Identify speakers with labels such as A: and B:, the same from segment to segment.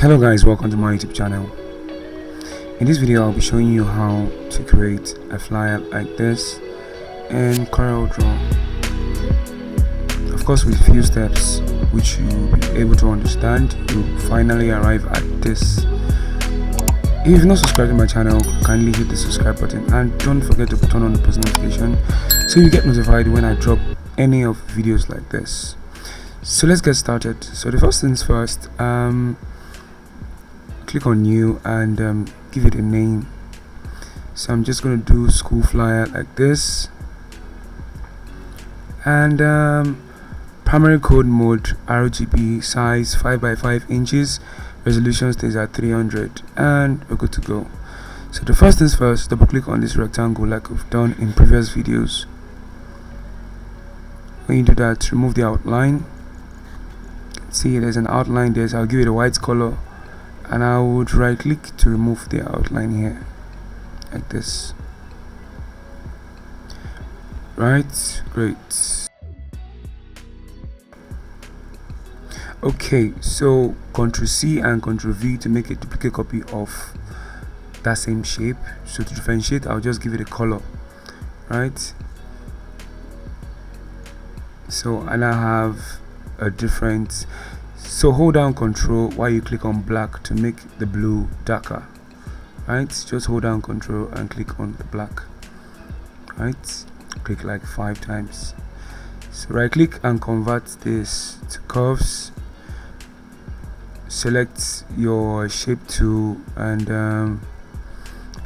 A: Hello guys, welcome to my YouTube channel. In this video I'll be showing you how to create a flyer like this in CorelDraw. Of course, with a few steps which you'll be able to understand, you'll finally arrive at this. If you've not subscribed to my channel, kindly hit the subscribe button and don't forget to turn on the post notification so you get notified when I drop any of videos like this. So let's get started. So the first things first, click on new and give it a name. So I'm just going to do school flyer like this, and primary code mode RGB, size 5x5 inches, resolution stays at 300, and we're good to go. So the first things first, double click on this rectangle like we've done in previous videos. When you do that, remove the outline. See, there's an outline there, so I'll give it a white color, and I would right click to remove the outline here like this. Right, great. Okay, so Ctrl C and Ctrl V to make a duplicate copy of that same shape. So to differentiate, I'll just give it a color, right? So and I have a different. So hold down Ctrl while you click on black to make the blue darker, right? Just hold down Ctrl and click on the black, right? Click like 5 times. So right click and convert this to curves. Select your shape tool and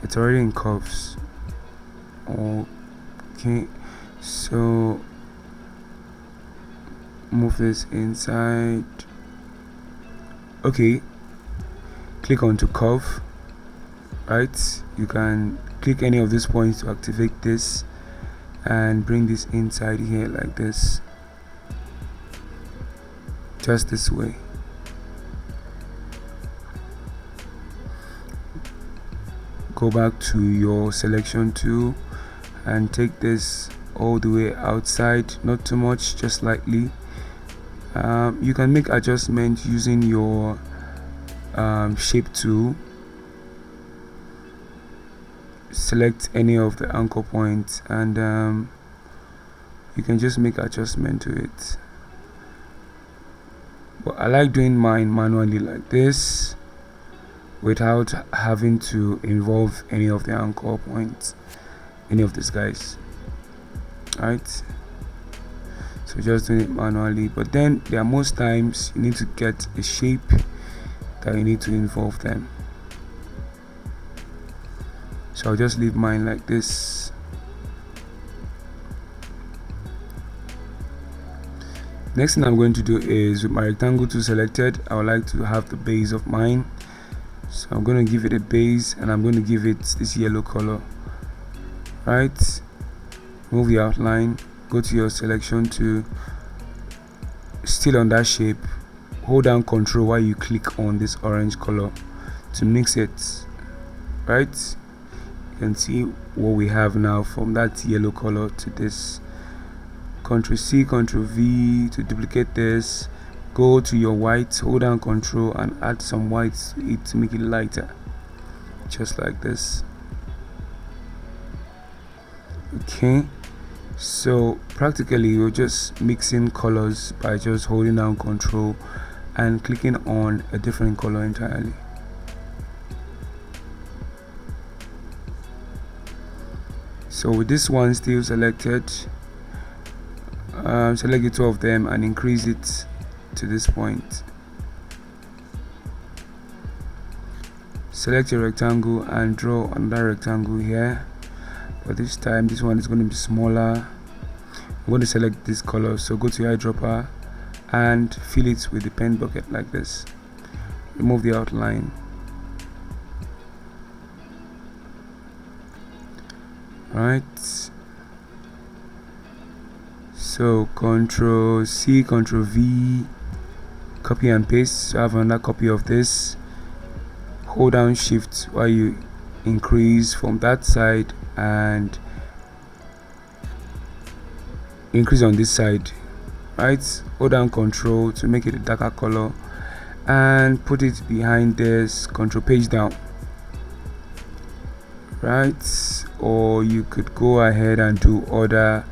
A: it's already in curves. Okay, so move this inside. Okay, click on to curve, right? You can click any of these points to activate this and bring this inside here like this, just this way. Go back to your selection tool and take this all the way outside, not too much, just slightly. You can make adjustments using your shape tool. Select any of the anchor points and you can just make adjustment to it. But I like doing mine manually like this without having to involve any of the anchor points, any of these guys, right? So just doing it manually, but then there are most times you need to get a shape that you need to involve them. So I'll just leave mine like this. Next thing I'm going to do is, with my rectangle tool selected, I would like to have the base of mine. So I'm going to give it a base and I'm going to give it this yellow color, right? Move the outline, go to your selection tool, still on that shape, hold down Ctrl while you click on this orange color to mix it, right? You can see what we have now from that yellow color to this. Ctrl C, Ctrl V to duplicate this. Go to your white, hold down Ctrl and add some white to it to make it lighter, just like this. Okay, so practically you're just mixing colors by just holding down Ctrl and clicking on a different color entirely. So with this one still selected, select the 2 of them and increase it to this point. Select your rectangle and draw another rectangle here, but this time this one is going to be smaller. I'm going to select this color, so go to your eyedropper and fill it with the pen bucket like this. Remove the outline, right? So Ctrl C, Ctrl V, copy and paste. So I have another copy of this. Hold down Shift while you increase from that side and increase on this side, right? Hold down Ctrl to make it a darker color and put it behind this, control page down, right? Or you could go ahead and do other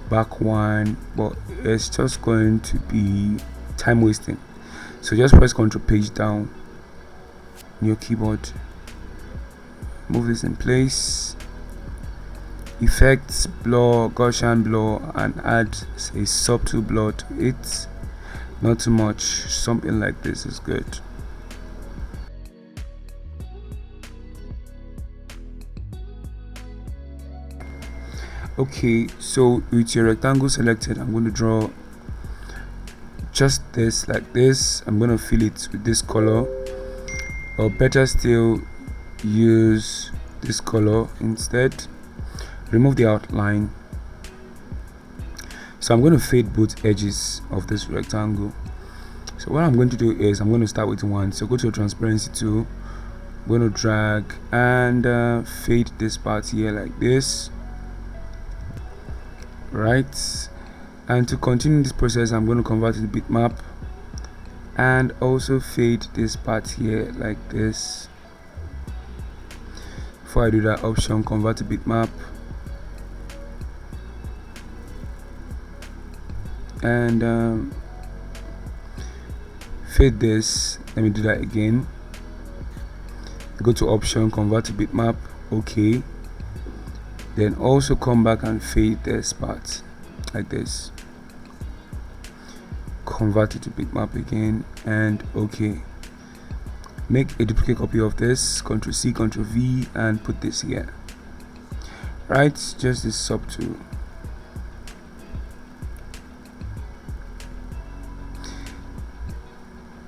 A: back one, but it's just going to be time wasting, so just press control page down on your keyboard, move this in place, effects, blur, Gaussian blur, and add a subtle blur to it, not too much, something like this is good. Okay, so with your rectangle selected, I'm going to draw just this like this. I'm going to fill it with this color, or better still, use this color instead. Remove the outline. So I'm going to fade both edges of this rectangle. So what I'm going to do is I'm going to start with one. So go to transparency tool, I'm going to drag and fade this part here like this, right? And to continue this process, I'm going to convert it to bitmap and also fade this part here like this. Before I do that, option convert to bitmap, and fade this. Let me do that again. Go to option, convert to bitmap, okay. Then also come back and fade this part like this, convert it to bitmap again, and okay. Make a duplicate copy of this, Ctrl C, Ctrl V, and put this here, right? Just this subtool.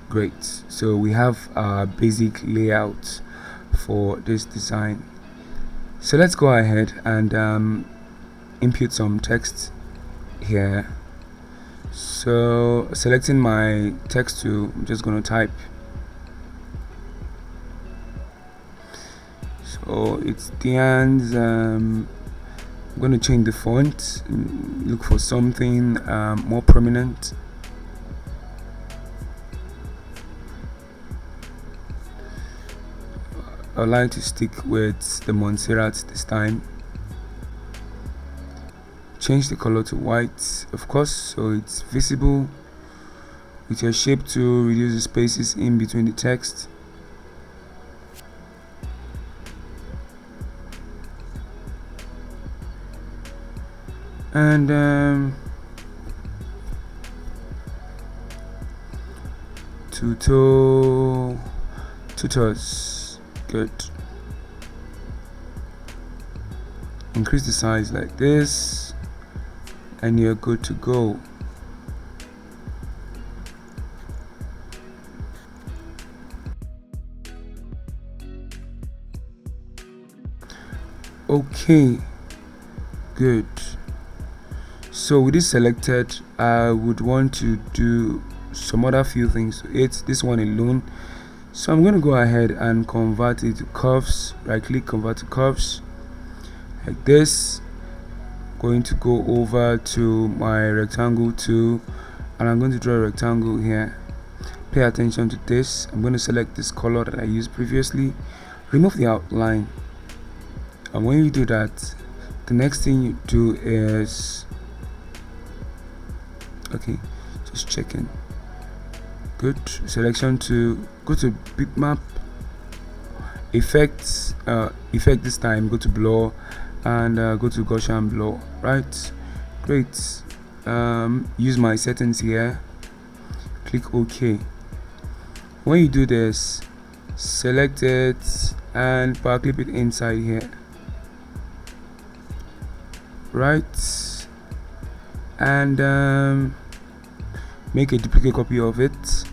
A: Great, so we have our basic layout for this design. So let's go ahead and input some text here. So selecting my text tool, I'm just going to type. So it's Diane's. I'm going to change the font, look for something more prominent. I'd like to stick with the Montserrat this time. Change the color to white, of course, so it's visible. With your shape tool, reduce the spaces in between the text. And tutors, good. Increase the size like this, and you're good to go. Okay, good. So with this selected, I would want to do some other few things to it, this one alone. So I'm going to go ahead and convert it to curves. Right click, convert to curves like this. Going to go over to my rectangle tool, and I'm going to draw a rectangle here. Pay attention to this. I'm going to select this color that I used previously, remove the outline, and when you do that, the next thing you do is, okay, just checking, good, selection to go to bitmap, effects, effect this time, go to blur, and go to Gaussian blur, right? Great. Use my settings here, click OK. When you do this, select it and power clip it inside here, right? And make a duplicate copy of it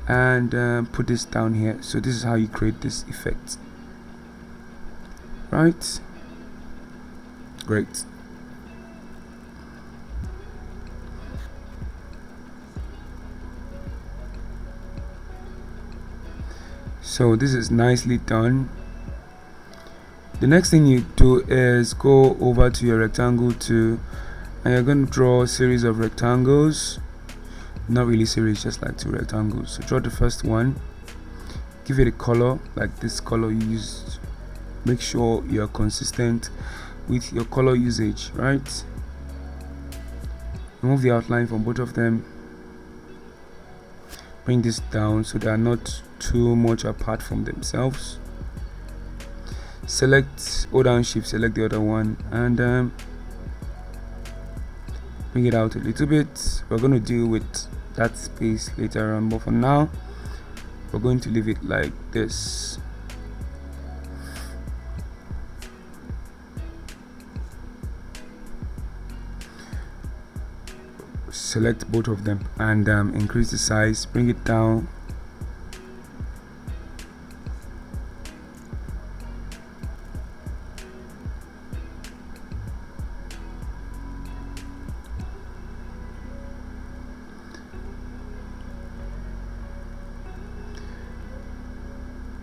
A: and put this down here. So this is how you create this effect, right? Great. So this is nicely done. The next thing you do is go over to your rectangle tool, and you're going to draw a series of rectangles. not really serious, just like two rectangles. So draw the first one, give it a color like this color you used. Make sure you are consistent with your color usage, right? Remove the outline from both of them, bring this down so they are not too much apart from themselves. Select, hold down shift, select the other one, and bring it out a little bit. We're going to deal with that space later on, but for now we're going to leave it like this. Select both of them and increase the size, bring it down.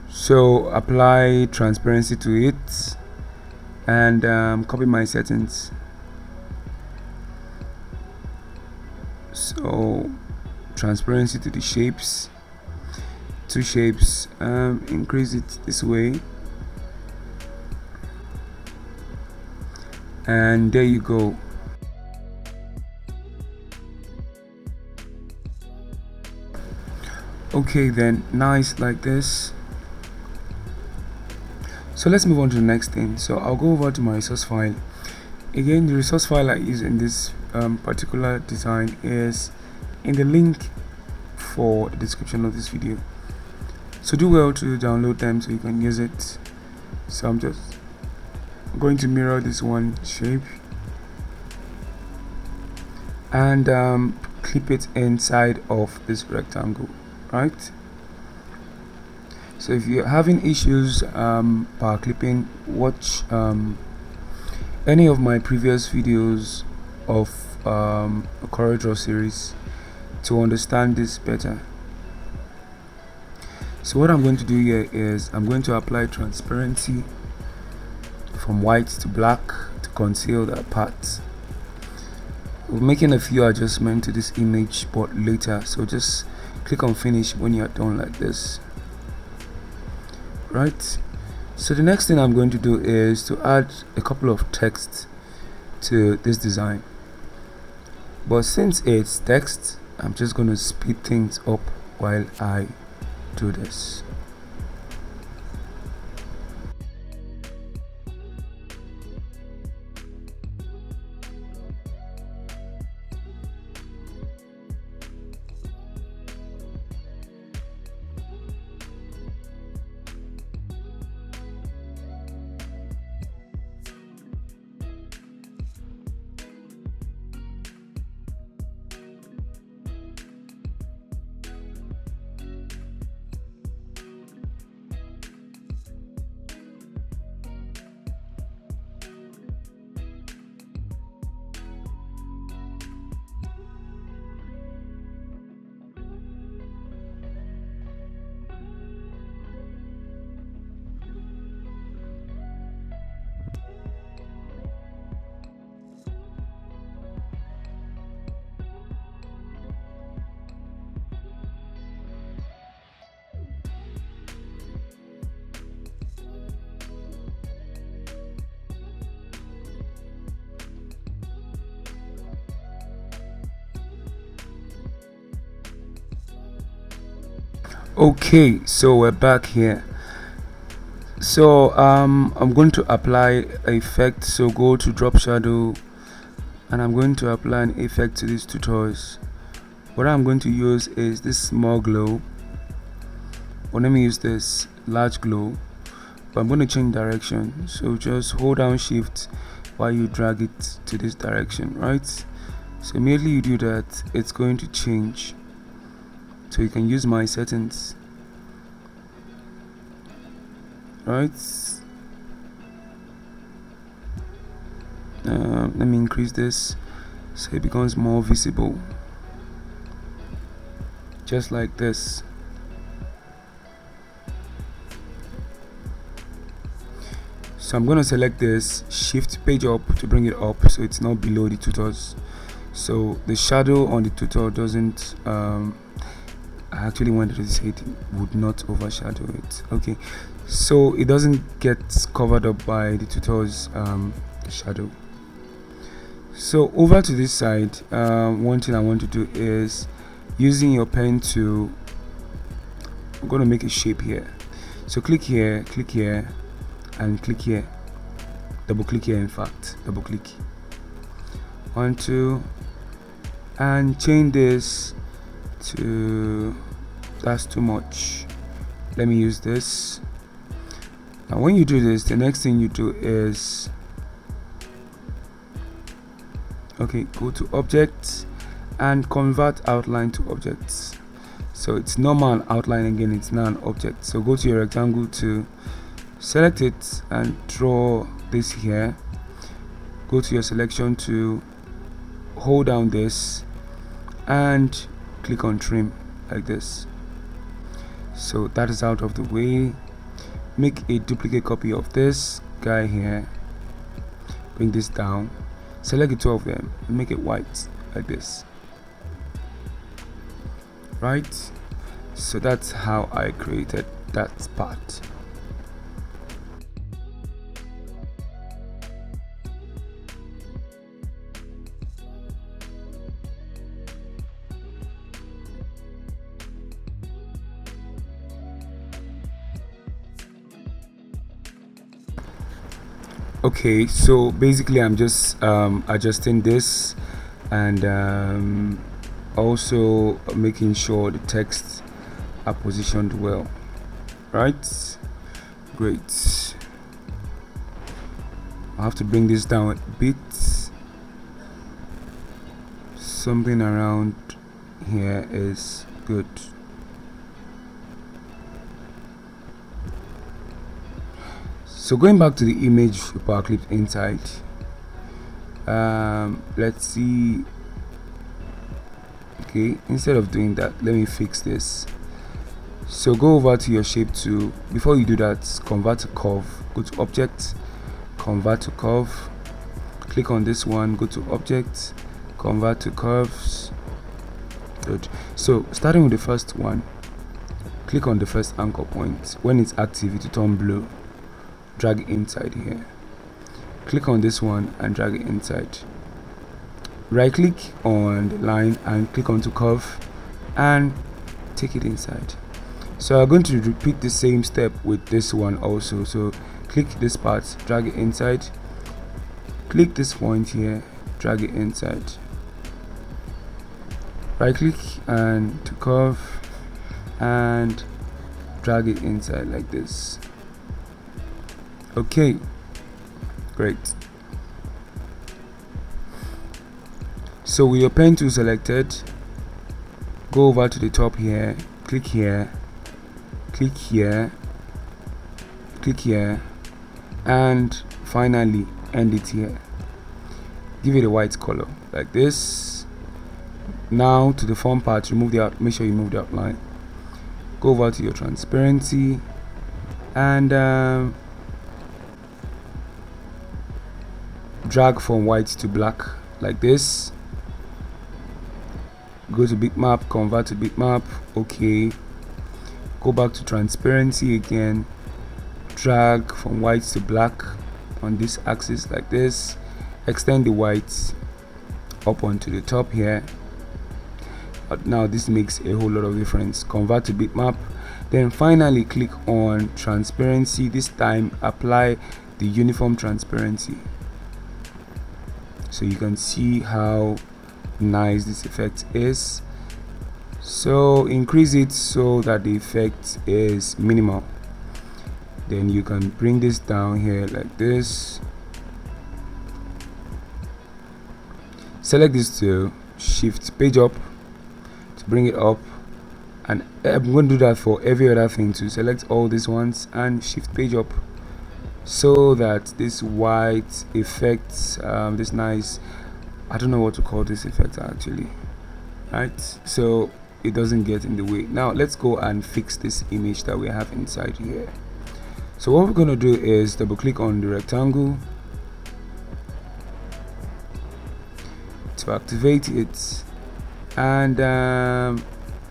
A: So apply transparency to it and copy my settings. So transparency to the shapes, two shapes, increase it this way, and there you go. Okay, then now it's like this. So let's move on to the next thing. So I'll go over to my resource file. Again, the resource file I use in this particular design is in the link for the description of this video. So do well to download them so you can use it. So I'm just going to mirror this one shape and clip it inside of this rectangle, right? So if you're having issues power clipping, watch any of my previous videos of a CorelDraw series to understand this better. So what I'm going to do here is I'm going to apply transparency from white to black to conceal that part. We're making a few adjustments to this image but later, so just click on finish when you're done like this, right? So the next thing I'm going to do is to add a couple of text to this design, but since it's text, I'm just going to speed things up while I do this. Okay, so we're back here. So I'm going to apply effect. So go to drop shadow and I'm going to apply an effect to these two toys. What I'm going to use is this small glow, or let me use this large glow, but I'm going to change direction. So just hold down shift while you drag it to this direction, right? So immediately you do that, it's going to change. So you can use my settings, right? Let me increase this so it becomes more visible, just like this. So I'm going to select this, shift page up to bring it up so it's not below the tutors. So the shadow on the tutorial doesn't I actually wanted to say it would not overshadow it. Okay, so it doesn't get covered up by the tutorial's shadow. So over to this side, one thing I want to do is using your pen to, I'm going to make a shape here. So click here, and click here, double click here, in fact double click, 1, 2, and change this to, that's too much, let me use this. Now when you do this, the next thing you do is, okay, go to object and convert outline to objects. So it's normal and outline again, it's now an object. So go to your rectangle to select it and draw this here. Go to your selection to hold down this and click on trim like this. So that is out of the way. Make a duplicate copy of this guy here, bring this down, select the two of them and make it white like this, right? So that's how I created that part. Okay, so basically I'm just adjusting this and also making sure the text are positioned well, right? Great. I have to bring this down a bit, something around here is good. So going back to the image power clip inside, let's see. Okay, instead of doing that, let me fix this. So go over to your shape tool. Before you do that, convert to curve, go to object, convert to curve, click on this one, go to object, convert to curves. Good. So starting with the first one, click on the first anchor point. When it's active, it will turn blue. Drag it inside here, click on this one and drag it inside, right click on the line and click onto curve and take it inside. So I'm going to repeat the same step with this one also. So click this part, drag it inside, click this point here, drag it inside, right click and to curve and drag it inside like this. Okay, great. So with your pen tool selected, go over to the top here, click here, click here, click here, and finally end it here. Give it a white color like this. Now to the fun part, remove the make sure you move the outline. Go over to your transparency and drag from white to black like this. Go to bitmap, convert to bitmap. Okay, go back to transparency again, drag from white to black on this axis like this, extend the white up onto the top here. But now this makes a whole lot of difference. Convert to bitmap, then finally click on transparency. This time apply the uniform transparency, so you can see how nice this effect is. So increase it so that the effect is minimal. Then you can bring this down here like this. Select this to shift page up to bring it up, and I'm going to do that for every other thing too. Select all these ones and shift page up so that this white effect, this nice, I don't know what to call this effect actually, right? So it doesn't get in the way. Now let's go and fix this image that we have inside here. So what we're going to do is double click on the rectangle to to activate it, and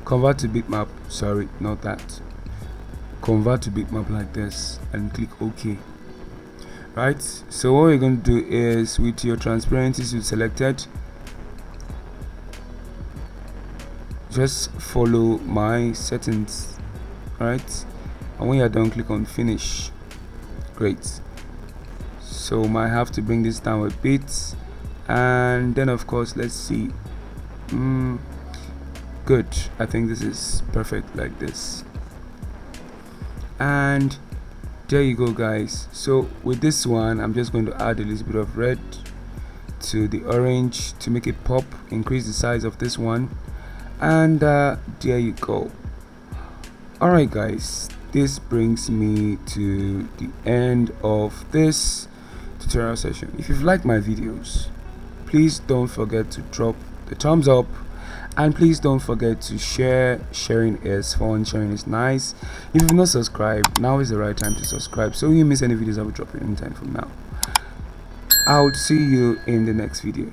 A: convert to bitmap. Sorry, not that. Convert to bitmap like this, and click OK. Right, so what we're going to do is, with your transparency suit selected, just follow my settings, right? And when you're done, click on finish. Great. So might have to bring this down a bit, and then of course let's see. Good, I think this is perfect like this. And there you go, guys. So with this one, I'm just going to add a little bit of red to the orange to make it pop, increase the size of this one, and there you go. Alright guys, this brings me to the end of this tutorial session. If you've liked my videos, please don't forget to drop the thumbs up, and please don't forget to share. Sharing is fun, sharing is nice. If you've not subscribed, now is the right time to subscribe so you miss any videos I will drop anytime from now. I'll see you in the next video.